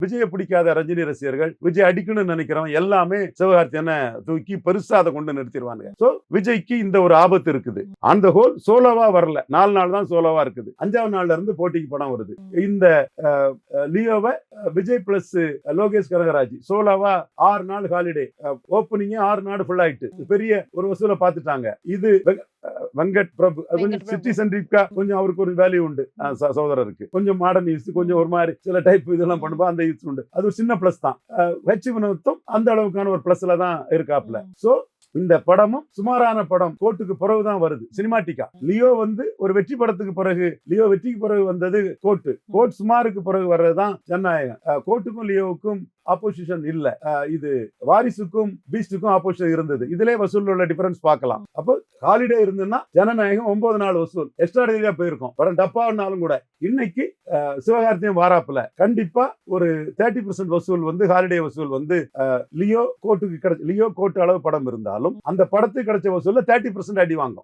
விஜய பிடிக்காத ரஜினி ரசிகர்கள், விஜய் அடிக்கணும்னு நினைக்கிறவன் எல்லாமே சிவகார்த்தியனை தூக்கி பெருசா அதை கொண்டு நிறுத்திடுவாங்க. சோ விஜய்க்கு இந்த ஒரு ஆபத்து இருக்குது. ஆன் த ஹோல் சோலோவா வரல, 4 நாள் தான் சோலோவா இருக்குது. 5வது நாள்ல இருந்து போட்டிக்கு படம் வருது. இந்த லியோவை விஜய் பிளஸ் லோகேஷ் கனகராஜ் சோலோவா 6 நாள் ஹாலிடே, ஓப்பனிங் 6 நாள் ஃபுல் ஆயிட்டு பெரிய ஒரு வசூலை பார்த்துட்டாங்க. இது வெங்கட் பிரபு கொஞ்சம் சிட்டி சென்ட்ரிக்கா, கொஞ்சம் அவருக்கு ஒரு வேல்யூ உண்டு, சகோதரருக்கு கொஞ்சம் மாடர்ன் யூஸ், கொஞ்சம் ஒரு மாதிரி சில டைப் இதெல்லாம் பண்ணும்போது அந்த யூஸ் உண்டு. அது ஒரு சின்ன பிளஸ் தான். ஹெச் வினோத்தும் அந்த அளவுக்கான ஒரு பிளஸ்ல தான் இருக்காப்ல. சோ இந்த படமும் சுமாரான படம், கோட்டுக்கு பிறகுதான் வருது சினிமாட்டிக்கா. லியோ ஒரு வெற்றி படத்துக்கு பிறகு, லியோ வெற்றிக்கு பிறகு வந்தது கோட் சுமாருக்கு பிறகு வர்றதுதான் ஜனநாயகம். கோட்டுக்கும் லியோவுக்கும் ஆப்போசிஷன் இல்ல. இது வாரிசுக்கும் பீஸ்டுக்கும் ஆப்போசிஷன் இருந்தது. இதுல வசூல் உள்ள டிஃபரன்ஸ் பார்க்கலாம். அப்போ ஹாலிடே இருந்ததுன்னா ஜனநாயகம் 9 நாள் வசூல் எக்ஸ்ட்ராடினரியா போயிருக்கும். படம் டப்பானாலும் கூட இன்னைக்கு சிவகார்த்தியம் வாராப்புல கண்டிப்பா ஒரு 30% வசூல் ஹாலிடே வசூல் லியோ கோட்டுக்கு கிடைச்ச, லியோ கோட்டு அளவு படம் இருந்தாலும் அந்த படத்துக்கு கிடைச்ச வசூல்ல 30% அடி வாங்கும்.